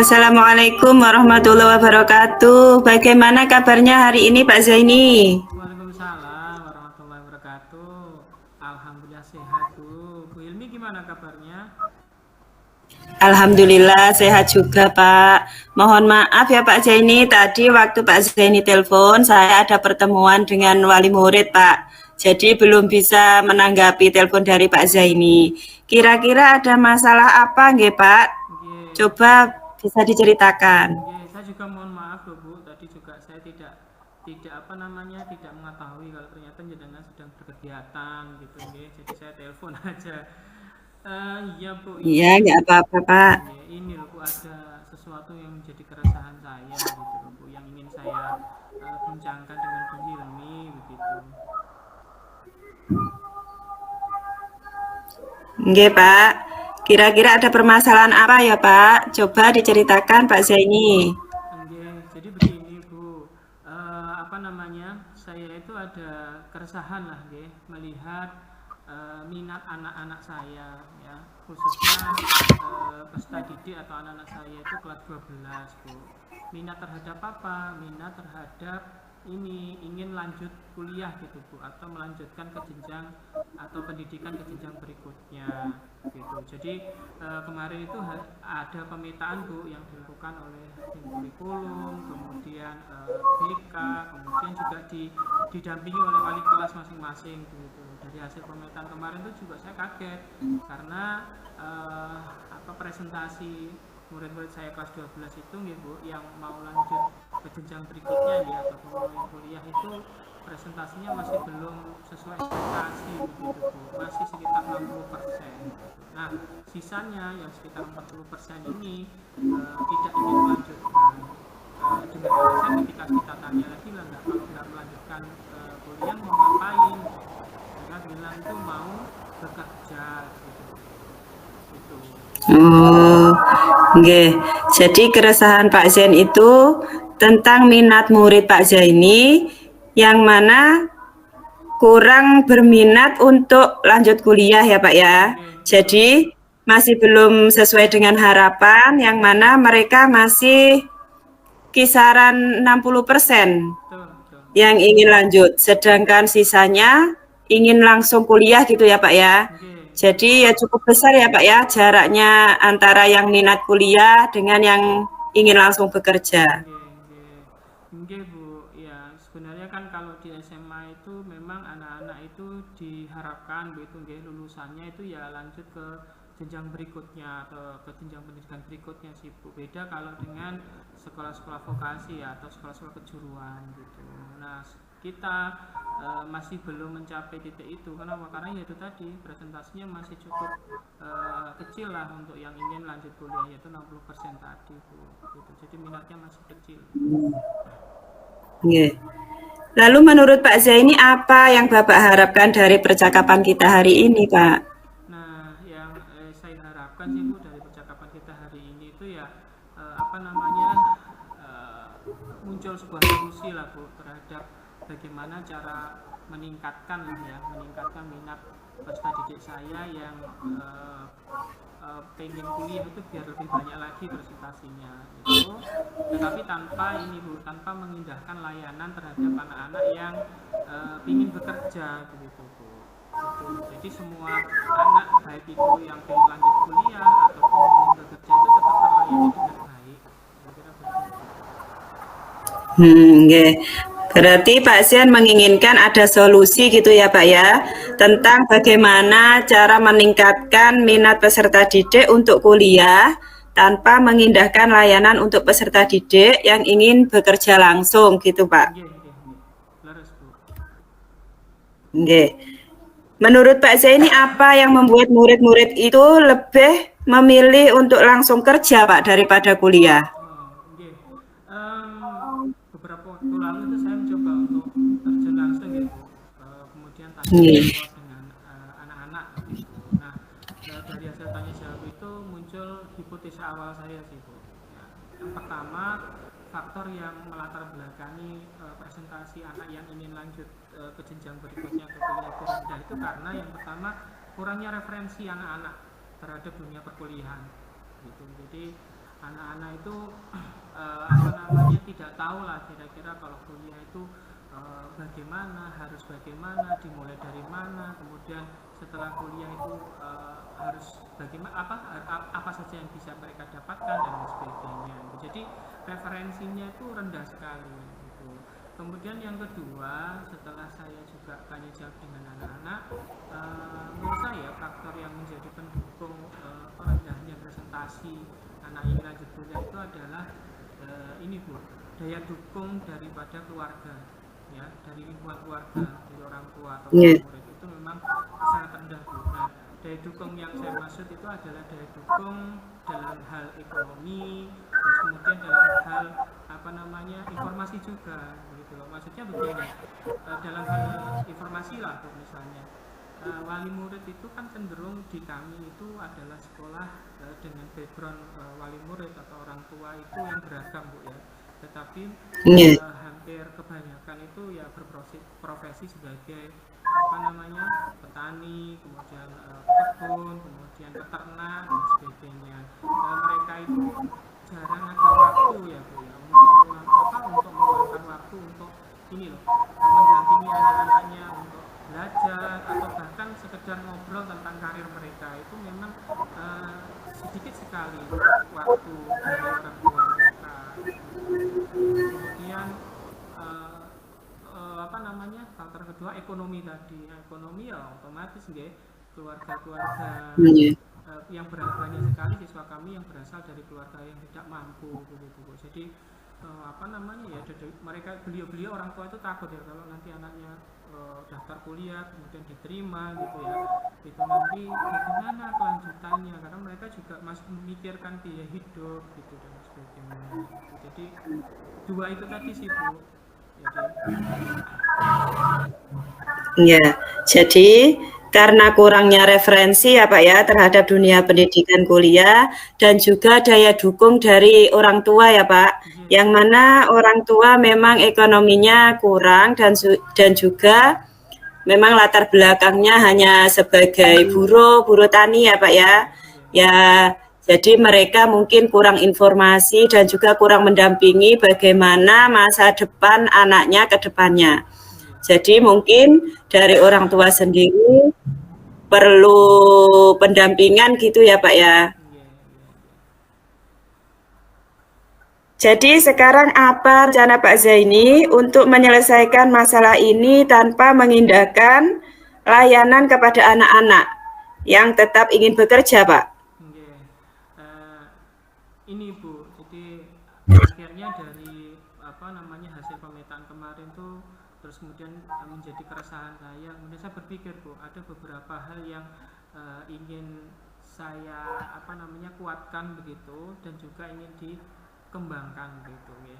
Assalamualaikum warahmatullahi wabarakatuh. Bagaimana kabarnya hari ini Pak Zaini? Waalaikumsalam warahmatullahi wabarakatuh. Alhamdulillah sehat Bu. Bu Hilmi gimana kabarnya? Alhamdulillah sehat juga Pak. Mohon maaf ya Pak Zaini, tadi waktu Pak Zaini telepon saya ada pertemuan dengan wali murid Pak. Jadi belum bisa menanggapi telepon dari Pak Zaini. Kira-kira ada masalah apa nggih Pak? Nggih, Coba bisa diceritakan. nggih, saya juga mohon maaf loh Bu. Tadi juga saya tidak apa namanya, tidak mengetahui kalau ternyata jenengan sedang berkegiatan gitu nggih. Jadi saya telepon aja. Iya Bu, Iya, ini nggak apa-apa Pak. nggih, ini loh Bu, ada sesuatu yang menjadi keresahan saya gitu loh Bu, yang ingin saya bincangkan dengan Bu Hilmi begitu. Nggih, Pak. Kira-kira ada permasalahan apa ya, Pak? Coba diceritakan, Pak Zaini. Nggih, jadi begini Bu, apa namanya, saya itu ada keresahan lah nggih, melihat minat anak-anak saya ya, khususnya peserta didik atau anak-anak saya itu kelas 12 Bu. Minat terhadap apa? Minat terhadap ini ingin lanjut kuliah gitu Bu, atau melanjutkan ke jenjang atau pendidikan ke jenjang berikutnya gitu. Jadi kemarin itu ada pemetaan Bu yang dilakukan oleh tim kurikulum, kemudian BK, kemudian juga didampingi oleh wali kelas masing-masing gitu. Dari hasil pemetaan kemarin itu juga saya kaget karena apa presentasi murid-murid saya kelas 12 itu nih Bu, yang mau lanjut ke jenjang berikutnya ya atau mulai kuliah itu presentasinya masih belum sesuai ekspektasi begitu Bu, masih sekitar 60% gitu. Nah, sisanya yang sekitar 40% ini tidak ingin melanjutkan. Dengan alasan ketika kita tanya lagi lah, nggak, kalau nggak melanjutkan kuliah mau ngapain gitu. Mereka bilang itu mau bekerja gitu. Itu. Oh, nggih. Jadi keresahan Pak Zain itu tentang minat murid Pak Zaini yang mana kurang berminat untuk lanjut kuliah ya Pak ya. Oke, betul Bu. Jadi masih belum sesuai dengan harapan yang mana mereka masih kisaran 60% Betul, betul. yang ingin lanjut, sedangkan sisanya ingin langsung kuliah gitu ya Pak ya. Oke, Jadi ya cukup besar ya Pak ya jaraknya antara yang minat kuliah dengan yang ingin langsung bekerja. oke, oke. Oke Bu, ya sebenarnya kan kalau di SMA itu memang anak-anak itu diharapkan begitu nggih, lulusannya itu ya lanjut ke jenjang berikutnya atau ke jenjang pendidikan berikutnya sih Bu. Beda kalau dengan sekolah-sekolah vokasi ya atau sekolah-sekolah kejuruan gitu. Nah, kita masih belum mencapai titik itu. Kenapa? Karena ya itu tadi presentasinya masih cukup kecil lah untuk yang ingin lanjut kuliah, yaitu 60% tadi Bu. Gitu. Jadi minatnya masih kecil. Nggih. Lalu menurut Pak Zaini apa yang Bapak harapkan dari percakapan kita hari ini, Pak? Nah, yang saya harapkan sih Bu dari percakapan kita hari ini itu ya apa namanya, eh, muncul sebuah solusi lah Bu terhadap bagaimana cara meningkatkan lah ya, meningkatkan minat peserta didik saya yang pengen kuliah itu biar lebih banyak lagi presentasinya itu, tetapi tanpa ini Bu, tanpa mengindahkan layanan terhadap anak-anak yang ingin bekerja begitu Bu. Itu jadi semua anak baik itu yang pengen lanjut kuliah ataupun ingin bekerja itu tetap terlayani dengan baik, kira-kira begitu. Nggih. Berarti Pak Zian menginginkan ada solusi gitu ya Pak ya, tentang bagaimana cara meningkatkan minat peserta didik untuk kuliah tanpa mengindahkan layanan untuk peserta didik yang ingin bekerja langsung gitu Pak. Nggih, nggih, nggih, leres Bu. Nggih. Menurut Pak Zaini apa yang membuat murid-murid itu lebih memilih untuk langsung kerja Pak daripada kuliah? Oh, nggih. Beberapa waktu lalu itu saya mencoba untuk terjun langsung ya Bu. Kemudian tanya Nggih. jawab dengan anak-anak begitu. Nah, dari hasil tanya jawab itu muncul hipotesa awal saya sih Bu. Ya, yang pertama, faktor yang melatar belakangi presentasi anak yang ingin lanjut ke jenjang berikutnya ke kuliah itu rendah itu karena yang pertama kurangnya referensi anak-anak terhadap dunia perkuliahan gitu. Jadi anak-anak itu apa namanya tidak tahu lah kira-kira kalau kuliah itu bagaimana, harus bagaimana, dimulai dari mana, kemudian setelah kuliah itu harus bagaimana, apa saja yang bisa mereka dapatkan dan lain sebagainya. Jadi referensinya itu rendah sekali gitu. Kemudian yang kedua, setelah saya juga tanya jawab dengan anak-anak, menurut saya faktor yang menjadi pendukung rendahnya presentasi anak yang lanjut kuliah itu adalah ini Bu, daya dukung daripada keluarga, ya, dari lingkungan keluarga, dari orang tua atau Yeah. murid itu memang sangat rendah Bu. Nah, daya dukung yang saya maksud itu adalah daya dukung dalam hal ekonomi, terus kemudian dalam hal apa namanya informasi juga, begitu loh. Maksudnya begini, dalam hal informasi lah Bu, misalnya wali murid itu kan cenderung di kami itu adalah sekolah dengan background wali murid atau orang tua itu yang beragam Bu ya, tetapi Yeah. hampir kebanyakan itu ya berprofesi sebagai apa namanya petani, kemudian kebun, kemudian peternak dan sebagainya. Mereka itu jarang ada waktu ya Bu ya untuk meluangkan waktu untuk ini loh, mendampingi anak-anaknya untuk belajar atau bahkan sekedar ngobrol tentang karir mereka. Itu memang sedikit sekali waktu dari orang tua mereka. Kemudian apa namanya, faktor kedua ekonomi tadi. Ekonomi ya otomatis nggih, keluarga-keluarga Yeah. yang banyak sekali siswa kami yang berasal dari keluarga yang tidak mampu begitu Bu. Jadi apa namanya ya, mereka beliau orang tua itu takut ya kalau nanti anaknya daftar kuliah kemudian diterima gitu ya, itu nanti bagaimana kelanjutannya, karena mereka juga masih memikirkan biaya hidup gitu dan sebagainya gitu. Jadi dua itu tadi sih Bu. Ya, jadi karena kurangnya referensi ya Pak ya terhadap dunia pendidikan kuliah dan juga daya dukung dari orang tua ya Pak, yang mana orang tua memang ekonominya kurang dan juga memang latar belakangnya hanya sebagai buruh tani ya Pak ya. Ya, jadi mereka mungkin kurang informasi dan juga kurang mendampingi bagaimana masa depan anaknya ke depannya. Jadi mungkin dari orang tua sendiri perlu pendampingan gitu ya Pak ya. Jadi sekarang apa rencana Pak Zaini untuk menyelesaikan masalah ini tanpa mengindahkan layanan kepada anak-anak yang tetap ingin bekerja Pak? Ini Bu, jadi akhirnya dari apa namanya hasil pemetaan kemarin tuh terus kemudian menjadi keresahan saya. Kemudian saya berpikir Bu, ada beberapa hal yang ingin saya apa namanya kuatkan begitu dan juga ingin dikembangkan gitu ya.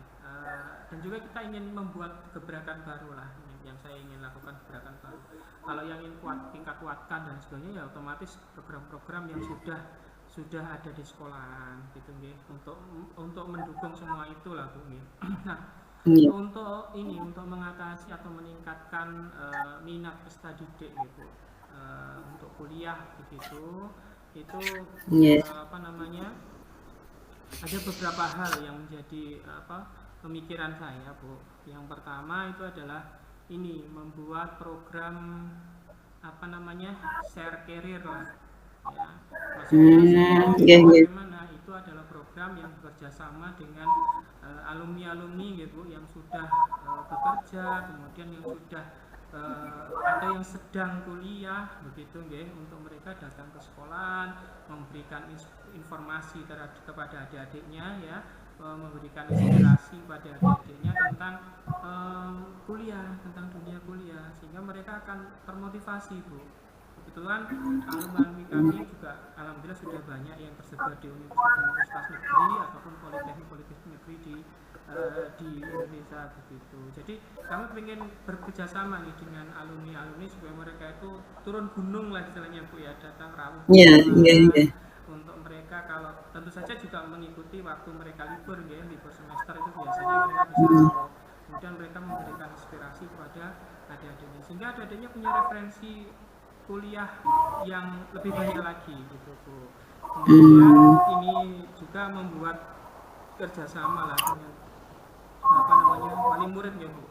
Dan juga kita ingin membuat gebrakan baru lah, yang saya ingin lakukan gebrakan baru. Kalau yang ingin kita kuatkan dan sebagainya ya otomatis program-program yang sudah ada di sekolahan gitu nggih, untuk mendukung semua itulah Bu nggih. Nah, untuk mengatasi atau meningkatkan minat peserta didik gitu untuk kuliah begitu, itu apa namanya, ada beberapa hal yang menjadi pemikiran saya Bu. Yang pertama itu adalah ini membuat program apa namanya share career lah ya, maksudnya bagaimana itu adalah program yang bekerja sama dengan alumni-alumni gitu yang sudah bekerja, kemudian yang sudah ada yang sedang kuliah begitu nggih, untuk mereka datang ke sekolah memberikan informasi kepada adik-adiknya ya, memberikan inspirasi pada adik-adiknya tentang kuliah, tentang dunia kuliah, sehingga mereka akan termotivasi Bu. Kebetulan alumni kami juga alhamdulillah sudah banyak yang tersebar di universitas negeri ataupun politeknik negeri di Indonesia begitu. Jadi kami ingin bekerja sama nih dengan alumni supaya mereka itu turun gunung lah istilahnya Bu ya, datang rawuh untuk mereka, kalau tentu saja juga mengikuti waktu mereka libur ya, libur semester itu biasanya mereka bisa kemudian mereka memberikan inspirasi kepada adik-adiknya sehingga adik-adiknya punya referensi kuliah yang lebih banyak lagi gitu Bu. Kemudian ini juga membuat kerjasama lah dengan apa namanya wali murid ya Bu.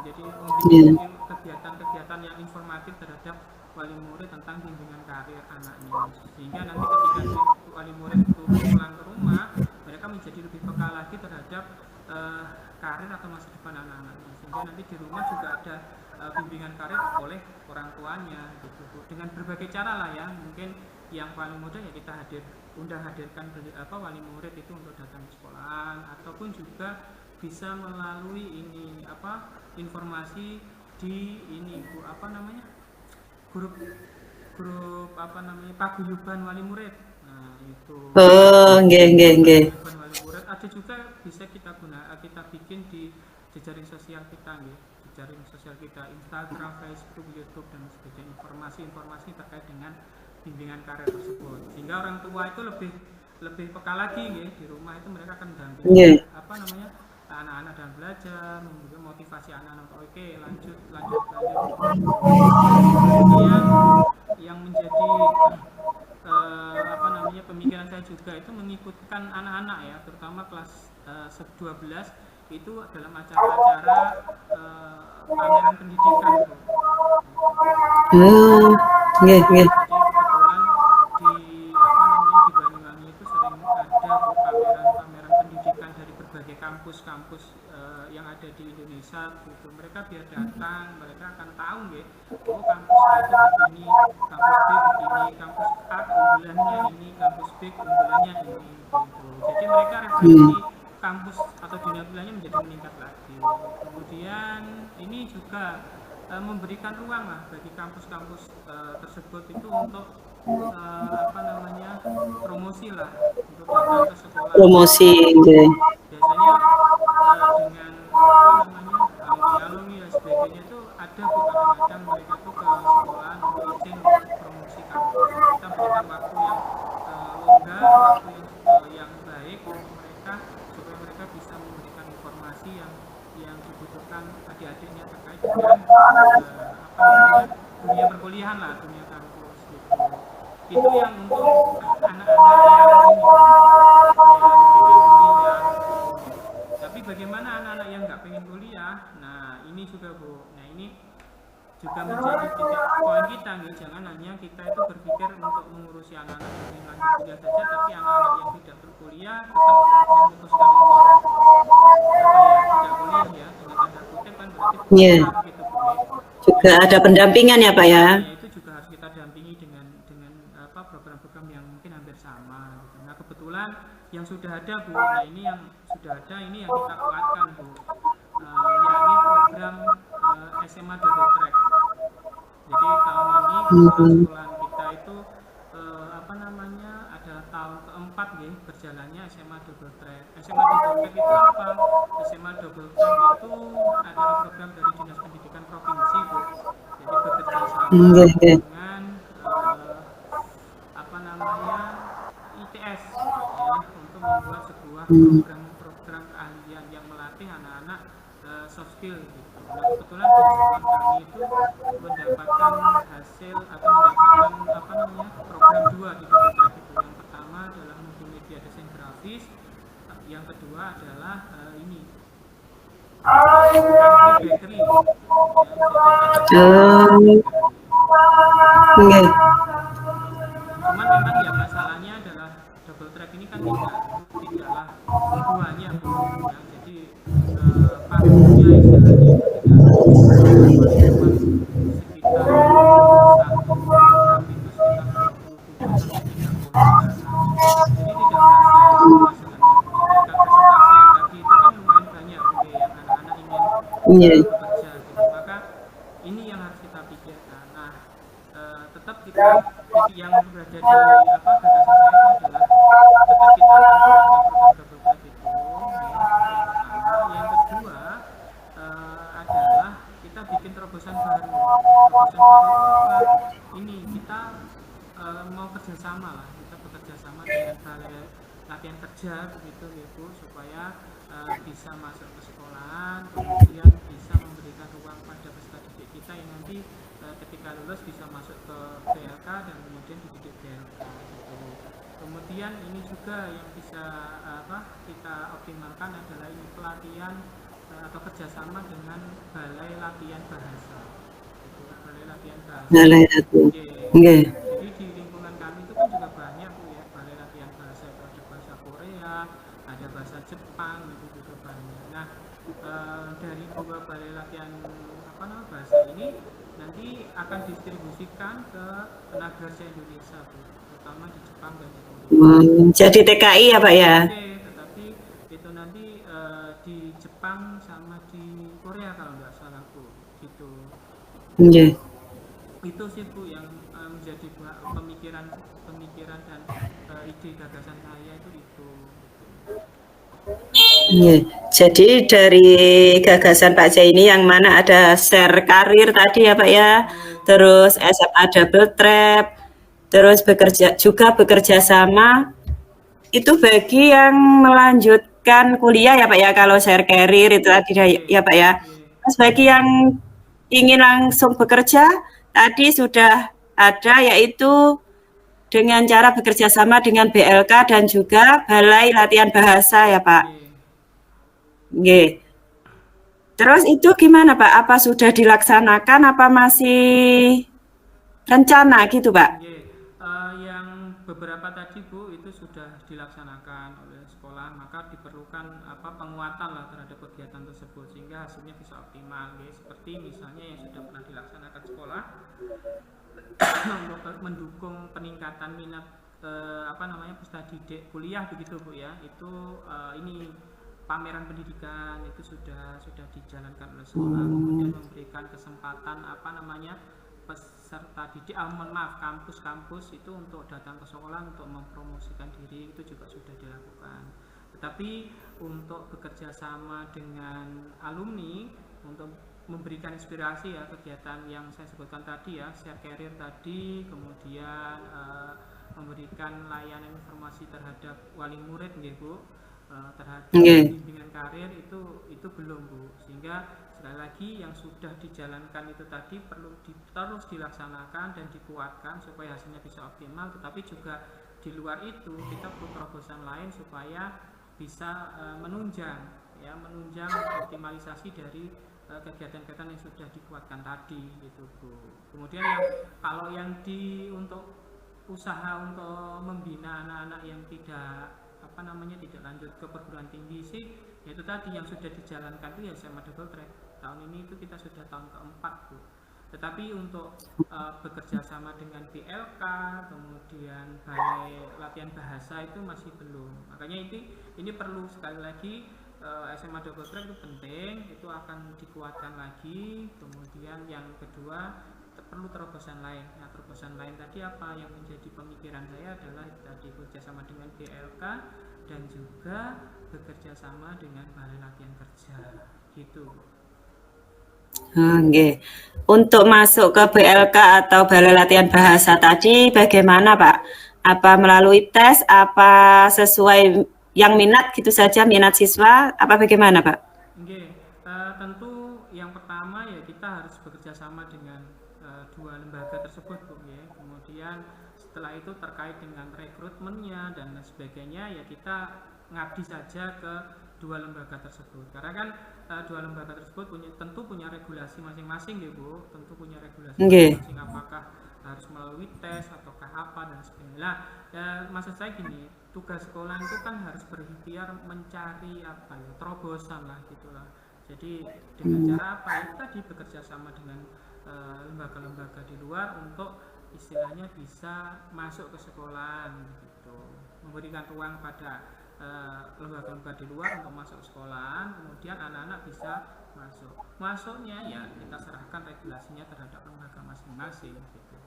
Jadi Iya. membuat kegiatan-kegiatan yang informatif terhadap wali murid tentang bimbingan karir anaknya, sehingga nanti ketika wali murid itu pulang ke rumah mereka menjadi lebih peka lagi terhadap karir atau masa depan anak-anaknya, sehingga nanti di rumah juga ada bimbingan karir oleh orang tuanya gitu Bu. Dengan berbagai cara lah ya, mungkin yang paling mudah ya kita hadirkan wali murid itu untuk datang ke sekolahan, ataupun juga bisa melalui ini informasi di ini Bu, grup paguyuban wali murid. Nah, itu Oh, nggih. paguyuban wali murid ada juga bisa kita bikin di jejaring sosial kita nggih. Jejaring sosial kita Instagram, Facebook, YouTube dan sebagainya, informasi-informasi terkait dengan bimbingan karir tersebut, sehingga orang tua itu lebih peka lagi nggih, di rumah itu mereka akan dampingi Nggih. anak-anak dalam belajar, memberikan motivasi anak-anak untuk oke lanjut. Ini yang menjadi pemikiran saya juga itu mengikutkan anak-anak ya, terutama kelas 12 itu dalam acara-acara pameran pendidikan Bu. Oh, nggih. Jadi kebetulan di Banyuwangi itu sering ada Bu pameran pendidikan dari berbagai kampus-kampus yang ada di Indonesia gitu. Mereka biar datang, mereka akan tahu nggih, oh kampus A itu begini, kampus B begini, kampus A keunggulannya ini, kampus B keunggulannya ini gitu. Jadi mereka referensi kampus atau dunia kuliahnya menjadi meningkat lagi. Kemudian ini juga memberikan ruang lah bagi kampus-kampus tersebut itu untuk promosi lah, untuk datang ke sekolah. Promosi, nggih. Biasanya dengan alumni dan sebagainya itu ada Bu, kadang-kadang mereka tuh ke sekolah untuk izin untuk promosi kampus. Kita berikan waktu yang longgar, waktu yang baik untuk mereka, supaya mereka bisa memberikan informasi yang dibutuhkan adik-adiknya terkait dengan dunia perkuliahan lah, dunia kampus gitu. Itu yang untuk anak-anak yang pengen kuliah. Tapi bagaimana anak-anak yang nggak pengen kuliah? Nah ini juga Bu. Nah ini juga menjadi titik poin kita nih. Jangan hanya kita itu berpikir untuk mengurusi anak-anak yang ingin lanjut kuliah saja, tapi anak-anak yang tidak berkuliah tetap memutuskan untuk tidak kuliah ya, dengan tanda kutip kan berarti Yeah. gitu Bu. Juga ada pendampingan ya Pak ya? Itu juga harus kita dampingi dengan program-program yang mungkin hampir sama gitu. Nah kebetulan yang sudah ada Bu, nah ini yang sudah ada ini yang kita kuatkan Bu, yakni program SMA Double Track. Jadi tahun ini sekolah kita itu adalah tahun keempat ya berjalannya SMA Double Track. SMA Double Track itu apa? SMA Double Track itu adalah program dari Dinas Pendidikan Provinsi Bu. Jadi bekerja sama dengan ITS ya, untuk membuat sebuah program keahlian yang melatih anak-anak soft skill gitu. Nah kebetulan teman kami itu mendapatkan hasil atau mendapatkan program 2 di Double Track itu. Yang pertama adalah multimedia desain grafis, yang kedua adalah ini bakery ya, Nggih. Cuman memang ya masalahnya adalah Double Track ini kan tidaklah semuanya Bu ya. Jadi panggungnya istilahnya itu tidak sekitar satu program itu sekitar 27 sampai 30 anak. Jadi tidak merasa luas sebenarnya. Sedangkan presentasi yang tadi itu kan lumayan banyak Bu yang anak-anak ingin bekerja gitu. Maka ini yang harus kita pikirkan. Nah tetap kita yang berada di gagasan saya itu adalah tetap kita akan program Double Track itu yang pertama. Yang kedua adalah kita bikin terobosan baru itu apa? Ini kita mau kerjasama lah, kita bekerja sama dengan balai latihan kerja begitu ya Bu, supaya bisa masuk ke sekolahan, kemudian bisa memberikan ruang pada peserta didik kita yang nanti ketika lulus bisa masuk ke BLK dan kemudian dididik BLK gitu. Kemudian ini juga yang bisa kita optimalkan adalah ini pelatihan atau kerjasama dengan balai latihan bahasa. Balai latihan bahasa. Balai latihan. Oke. Nggih. Jadi di lingkungan kami itu kan juga banyak Bu ya, balai latihan bahasa itu ada bahasa Korea, ada bahasa Jepang itu juga banyak. Nah, dari dua balai latihan bahasa ini nanti akan distribusikan ke tenaga kerja Indonesia Bu, terutama di Jepang dan di Korea. Jadi TKI ya Pak ya? Oke, tetapi itu nanti di Jepang sama di Korea kalau nggak salah Bu, gitu. Nggih. Itu sih Bu yang menjadi pemikiran dan ide gagasan saya itu. Nggih. Jadi dari gagasan Pak Jai ini yang mana ada share karir tadi ya Pak ya, terus SMA double trap, terus bekerja sama itu bagi yang melanjutkan kuliah ya Pak ya, kalau share karir itu tadi ya Pak ya. Terus bagi yang ingin langsung bekerja tadi sudah ada, yaitu dengan cara bekerja sama dengan BLK dan juga Balai Latihan Bahasa ya Pak. Nggih. Terus itu gimana Pak? Apa sudah dilaksanakan apa masih rencana gitu Pak? Yang beberapa tadi Bu itu sudah dilaksanakan oleh sekolah, maka diperlukan penguatan lah terhadap kegiatan tersebut sehingga hasilnya bisa optimal. Seperti misalnya yang sudah pernah dilaksanakan sekolah untuk mendukung peningkatan minat peserta didik kuliah begitu Bu ya. Itu ini pameran pendidikan itu sudah dijalankan oleh sekolah, kemudian memberikan kesempatan peserta didik, kampus-kampus itu untuk datang ke sekolah untuk mempromosikan diri, itu juga sudah dilakukan. Tetapi untuk bekerja sama dengan alumni untuk memberikan inspirasi ya, kegiatan yang saya sebutkan tadi ya, share career tadi, kemudian memberikan layanan informasi terhadap wali murid Bu, terhadap bimbingan karir itu belum Bu, sehingga sekali lagi yang sudah dijalankan itu tadi perlu terus dilaksanakan dan dikuatkan supaya hasilnya bisa optimal. Tetapi juga di luar itu kita perlu terobosan lain supaya bisa menunjang optimalisasi dari kegiatan-kegiatan yang sudah dikuatkan tadi gitu Bu. Kemudian kalau yang untuk usaha untuk membina anak-anak yang tidak tidak lanjut ke perguruan tinggi sih, yaitu tadi yang sudah dijalankan itu ya SMA double track. Tahun ini itu kita sudah tahun keempat Bu. Tetapi untuk bekerja sama dengan BLK, kemudian balai latihan bahasa itu masih belum. Makanya ini perlu sekali lagi SMA double track itu penting, itu akan dikuatkan lagi. Kemudian yang kedua perlu terobosan lain. Nah, terobosan lain tadi apa yang menjadi pemikiran saya adalah tadi bekerjasama dengan BLK dan juga bekerja sama dengan balai latihan kerja gitu. Nggih. Untuk masuk ke BLK atau balai latihan bahasa tadi bagaimana Pak? Apa melalui tes, apa sesuai yang minat gitu saja, minat siswa, apa bagaimana Pak? Tentu yang pertama ya kita harus bekerja sama dengan dua lembaga tersebut Bu ya. Kemudian setelah itu terkait dengan rekrutmennya dan sebagainya ya kita ngabdi saja ke dua lembaga tersebut, karena kan dua lembaga tersebut tentu punya regulasi masing-masing ya Bu, tentu punya regulasi masing-masing, apakah harus melalui tes ataukah apa dan sebagainya. Nah, maksud saya gini, tugas sekolah itu kan harus berikhtiar mencari terobosan lah gitulah. Jadi dengan cara apa ya, tadi bekerja sama dengan lembaga-lembaga di luar untuk istilahnya bisa masuk ke sekolah gitu, memberikan ruang pada lembaga-lembaga di luar untuk masuk sekolah, kemudian anak-anak bisa masuknya ya kita serahkan regulasinya terhadap lembaga masing-masing gitu.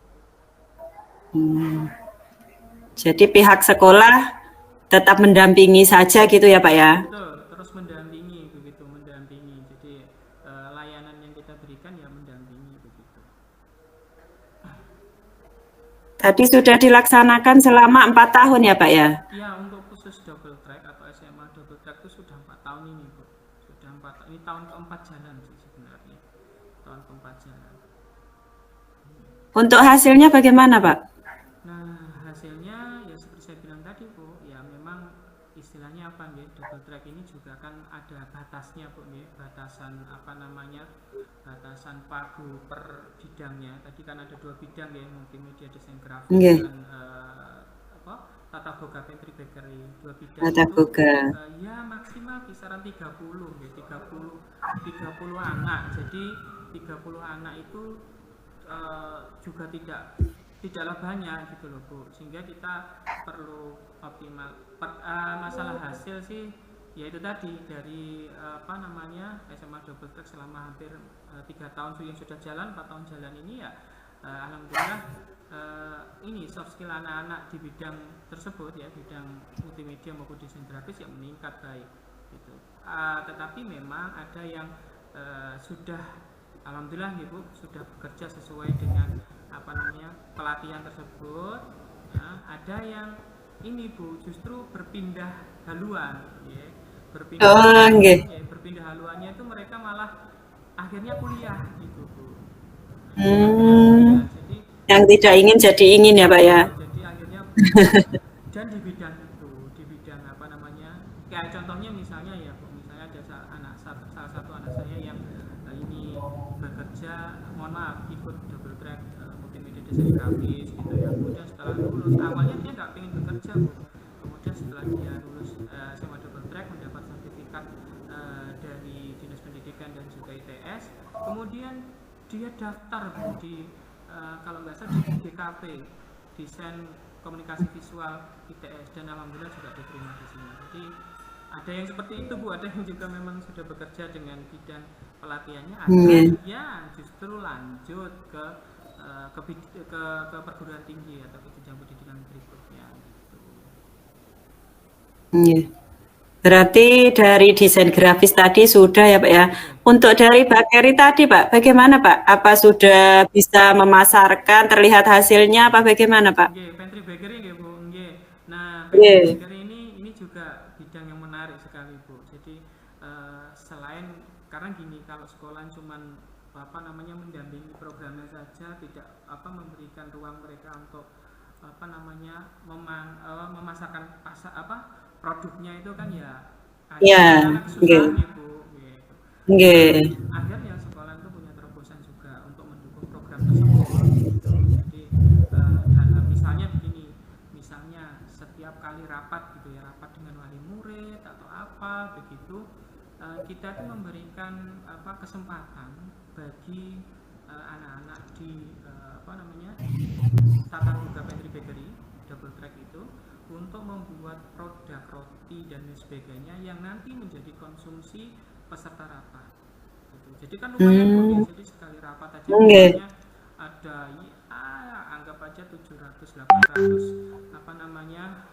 Jadi pihak sekolah tetap mendampingi saja gitu ya Pak ya? Betul, terus mendampingi begitu, mendampingi. Jadi layanan yang kita berikan ya mendampingi begitu. Tadi sudah dilaksanakan selama 4 tahun ya Pak ya? Iya, untuk khusus double track atau SMA double track itu sudah 4 tahun ini Bu. Sudah 4 tahun, ini tahun keempat jalan sih sebenarnya. Tahun keempat jalan. Untuk hasilnya bagaimana Pak? Nah, hasilnya ya seperti saya bilang tadi istilahnya apa nggih, double track ini juga kan ada batasnya Bu nggih, batasan apa namanya, batasan pagu per bidangnya. Tadi kan ada 2 bidang ya, multimedia desain grafis Nggih, dan apa, tata boga pantry bakery. 2 bidang tata itu boga. ya maksimal kisaran 30 nggih, 30 anak. Jadi 30 anak itu juga tidaklah banyak gitu loh Bu, sehingga kita perlu optimal. Masalah hasil sih ya itu tadi, dari apa namanya, SMA Double Track selama hampir 3 tahun yang sudah jalan, 4 tahun jalan ini ya, alhamdulillah ini soft skill anak-anak di bidang tersebut ya, bidang multimedia maupun desain grafis yang meningkat baik gitu. Tetapi memang ada yang sudah alhamdulillah nih Bu, sudah bekerja sesuai dengan apa namanya, pelatihan tersebut. Nah, ada yang ini Bu, justru berpindah haluan ya. Oh, nggih. Berpindah haluannya itu mereka malah akhirnya kuliah gitu Bu. Hmm, Jadi yang tidak ingin jadi ingin ya, Pak ya. jadi akhirnya dan di bidang itu, di bidang apa namanya, kayak contohnya misalnya ya Bu, misalnya ada salah satu anak saya yang ini bekerja, mohon maaf, ikut double track multimedia desain grafis gitu ya. Kemudian setelah lulus, awalnya dia nggak pengen bekerja Bu, kemudian setelah dia lulus SMA double track, mendapat sertifikat dari Dinas Pendidikan dan juga ITS, kemudian dia daftar Bu di kalau nggak salah di DKP, desain komunikasi visual ITS, dan alhamdulillah juga diterima di sini. Jadi ada yang seperti itu Bu, ada yang juga memang sudah bekerja dengan bidang pelatihannya, ada yang justru lanjut ke perguruan tinggi atau ke jenjang pendidikan berikutnya gitu. Berarti dari desain grafis tadi sudah ya Pak ya. Untuk dari bakery tadi Pak, bagaimana Pak? Apa sudah bisa memasarkan, terlihat hasilnya apa bagaimana Pak? Pantry bakery nggih Bu, nggih. Nah, pantry Nggih. bakery ini juga bidang yang menarik sekali Bu. Jadi selain, karena gini, kalau sekolah cuman apa namanya, mendampingi programnya saja, tidak apa memberikan ruang mereka untuk apa namanya, memasarkan produknya itu kan ya Ya, anak nggih. susah nih Bu gitu. Nggih. Akhirnya sekolah itu punya terobosan juga untuk mendukung program tersebut gitu. Jadi dalam misalnya begini, misalnya setiap kali rapat gitu ya, rapat dengan wali murid atau apa begitu, kita tuh memberikan apa, kesempatan bagi anak-anak di apa namanya, tata boga pantry bakery double track itu, untuk membuat produk roti dan sebagainya yang nanti menjadi konsumsi peserta rapat gitu. Jadi kan lumayan Bu ya, jadi sekali rapat aja misalnya ada ya, anggap aja 700-800 apa namanya,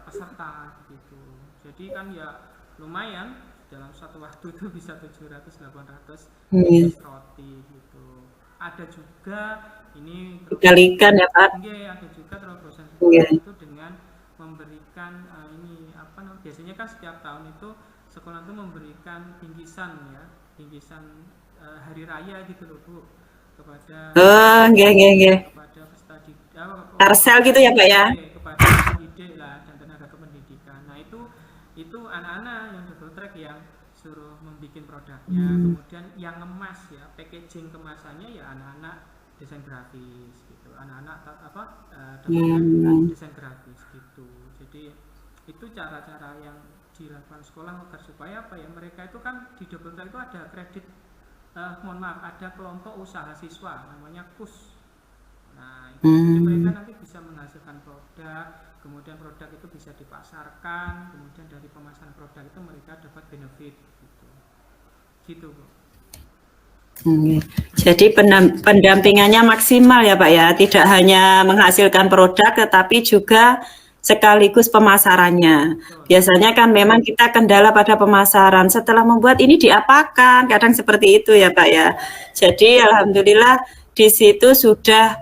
peserta gitu. Jadi kan ya lumayan, dalam satu waktu itu bisa 700-800 roti gitu. Ada juga ini Dikalikan ya Pak. ada juga terobosan sekolah itu dengan memberikan ini apa namanya, biasanya kan setiap tahun itu sekolah itu memberikan bingkisan ya, bingkisan hari raya gitu loh Bu, kepada kepada peserta didik, Tarsel gitu ya Pak ya. kepada pendidik lah dan tenaga kependidikan. Nah itu anak-anak yang double track yang suruh membuat produknya, kemudian yang ngemas ya, packaging kemasannya ya anak-anak desain grafis gitu, anak-anak desain grafis gitu. Jadi itu cara-cara yang dilakukan sekolah agar supaya apa ya, mereka itu kan di double track itu ada kredit, mohon maaf, ada kelompok usaha siswa namanya KUS. Nah itu jadi mereka nanti bisa menghasilkan produk, kemudian produk itu bisa dipasarkan, kemudian dari pemasaran produk itu mereka dapat benefit gitu Bu. Jadi pendampingannya maksimal ya Pak ya, tidak hanya menghasilkan produk tetapi juga sekaligus pemasarannya. Biasanya kan memang kita kendala pada pemasaran, setelah membuat ini diapakan, kadang seperti itu ya Pak ya. Jadi alhamdulillah di situ sudah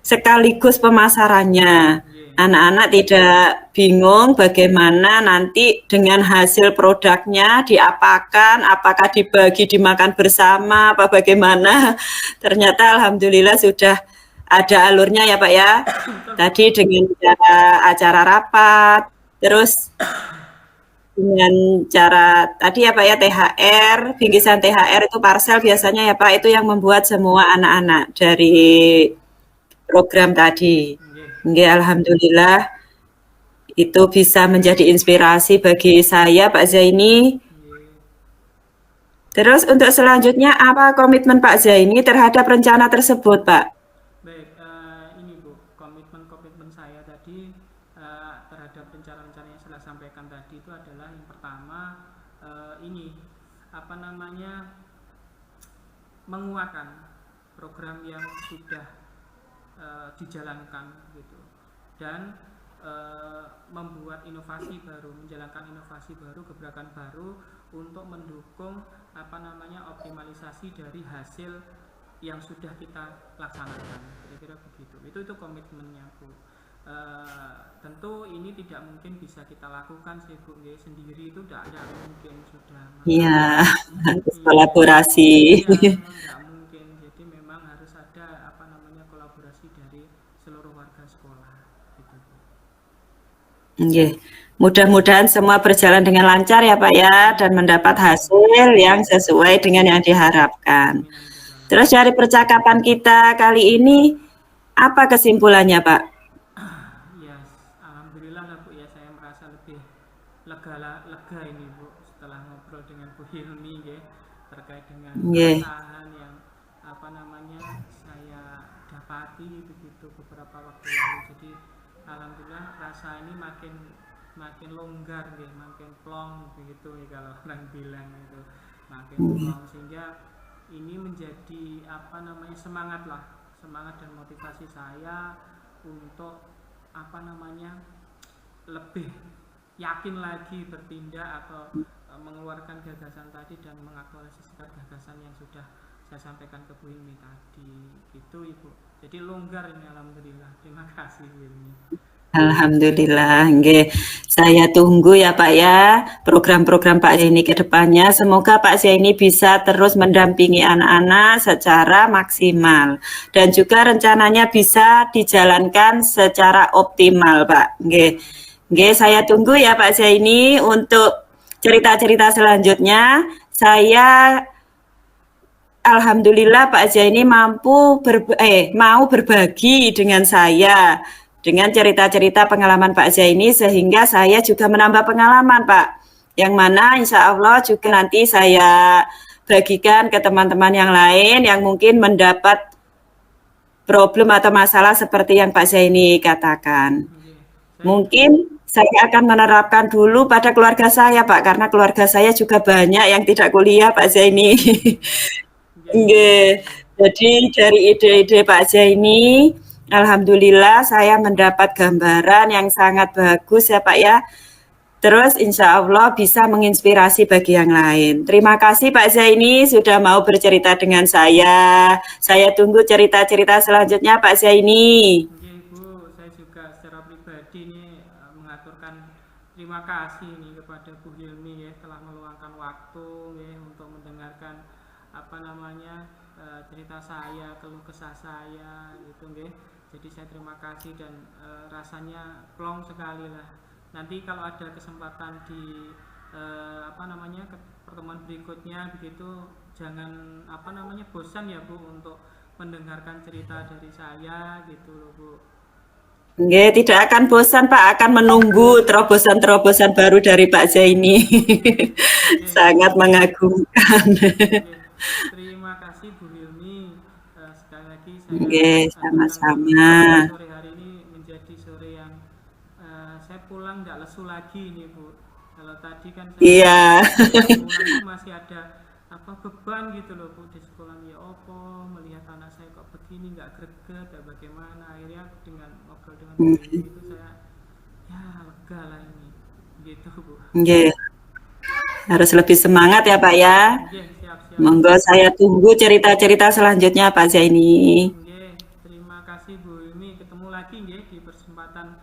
sekaligus pemasarannya. Anak-anak tidak bingung bagaimana nanti dengan hasil produknya diapakan, apakah dibagi dimakan bersama, apa bagaimana. Ternyata alhamdulillah sudah ada alurnya ya Pak ya. Tadi dengan acara rapat, Terus dengan cara tadi ya Pak ya THR, bingkisan THR itu parcel biasanya ya Pak itu yang membuat semua anak-anak dari program tadi. Nggih. Nggih, alhamdulillah itu bisa menjadi inspirasi bagi saya Pak Zaini. Nggih. Terus untuk selanjutnya apa komitmen Pak Zaini terhadap rencana tersebut Pak? Baik, ini Bu, komitmen-komitmen saya tadi terhadap rencana-rencana yang saya sampaikan tadi itu adalah yang pertama ini apa namanya menguatkan program yang sudah dijalankan gitu dan membuat inovasi baru, menjalankan inovasi baru, gebrakan baru untuk mendukung apa namanya optimalisasi dari hasil yang sudah kita laksanakan, kira-kira begitu. Itu komitmennya Bu. Tentu ini tidak mungkin bisa kita lakukan sih Bu, sendiri itu tidak mungkin sudah. Iya, Makanya harus iya, kolaborasi. iya memang tidak mungkin. Jadi memang harus ada apa namanya kolaborasi dari seluruh warga sekolah, gitu Bu. Nggih. Mudah-mudahan semua berjalan dengan lancar ya Pak ya dan Amin, mendapat amin, amin. hasil yang sesuai dengan yang diharapkan. Amin, amin ya Rabbal Terus alamin. dari percakapan kita kali ini apa kesimpulannya Pak? Ya, alhamdulillah lah Bu ya, saya merasa lebih lega ini Bu setelah ngobrol dengan Bu Hilmi ya, terkait dengan Nggih. keresahan yang apa namanya saya dapati begitu beberapa waktu lalu. Jadi alhamdulillah rasa ini makin makin longgar ya, makin plong begitu ya kalau orang bilang itu, makin plong sehingga ini menjadi apa namanya semangat dan motivasi saya untuk apa namanya lebih yakin lagi bertindak atau mengeluarkan gagasan tadi dan mengaktualisasikan gagasan yang sudah saya sampaikan ke Bu Hilmi tadi gitu Ibu. Jadi longgar ini alhamdulillah. Terima kasih Bu Hilmi. Alhamdulillah, nggih. Saya tunggu ya Pak ya program-program Pak Zaini ke depannya. Semoga Pak Zaini bisa terus mendampingi anak-anak secara maksimal dan juga rencananya bisa dijalankan secara optimal, Pak. Nggih. Nggih, saya tunggu ya Pak Zaini untuk cerita-cerita selanjutnya. Saya Alhamdulillah Pak Zaini mau berbagi dengan saya dengan cerita-cerita pengalaman Pak Zaini sehingga saya juga menambah pengalaman Pak. Yang mana insya Allah juga nanti saya bagikan ke teman-teman yang lain yang mungkin mendapat problem atau masalah seperti yang Pak Zaini katakan. Oke. Saya Mungkin saya akan menerapkan dulu pada keluarga saya Pak karena keluarga saya juga banyak yang tidak kuliah Pak Zaini. oke, Nggih. Jadi dari ide-ide Pak Zaini, alhamdulillah saya mendapat gambaran yang sangat bagus ya Pak ya. Terus insya Allah bisa menginspirasi bagi yang lain. Terima kasih Pak Zaini sudah mau bercerita dengan saya. Saya tunggu cerita-cerita selanjutnya Pak Zaini. oke Bu, saya juga secara pribadi nih mengaturkan terima kasih nih kepada Bu Hilmi ya telah meluangkan waktu ya untuk mendengarkan apa namanya cerita saya, keluh kesah saya gitu nggih. Jadi saya terima kasih dan rasanya plong sekali lah. Nanti kalau ada kesempatan di apa namanya pertemuan berikutnya begitu jangan apa namanya bosan ya Bu untuk mendengarkan cerita dari saya gitu loh Bu. Nggih, tidak akan bosan Pak, akan menunggu terobosan-terobosan baru dari Pak Zaini. Oke, Sangat mengagumkan. oke. Terima kasih Bu Hilmi. Sekali lagi saya Nggih, aturkan pamit sama-sama. sore hari ini menjadi sore yang saya pulang nggak lesu lagi ini Bu. Kalau tadi kan saya Iya. pulang itu masih ada apa beban gitu loh Bu di sekolah ya opo melihat anak saya kok begini nggak greget ya bagaimana akhirnya dengan ngobrol dengan Bu Hilmi itu saya ya lega lah ini gitu Bu. Nggih, harus lebih semangat ya Pak ya. Oke, siap siap Bu. Monggo saya tunggu cerita-cerita selanjutnya Pak Zaini. Oke, terima kasih Bu Hilmi. Ketemu lagi nggih di kesempatan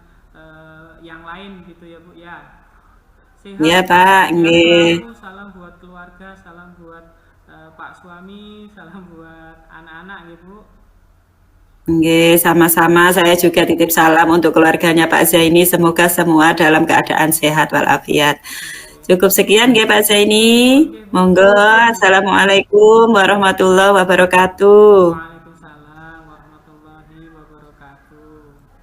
yang lain gitu ya Bu ya. Iya Sehat, Pak, sehat nggih. selalu. Salam buat keluarga, salam buat Pak suami, salam buat anak-anak ya Bu. Nggih, sama-sama. Saya juga titip salam untuk keluarganya Pak Zaini. Semoga semua dalam keadaan sehat walafiat. Cukup sekian nggih Pak Zaini. Oke Bu, Monggo. oke Bu. Assalamualaikum warahmatullahi wabarakatuh. Waalaikumsalam warahmatullahi wabarakatuh.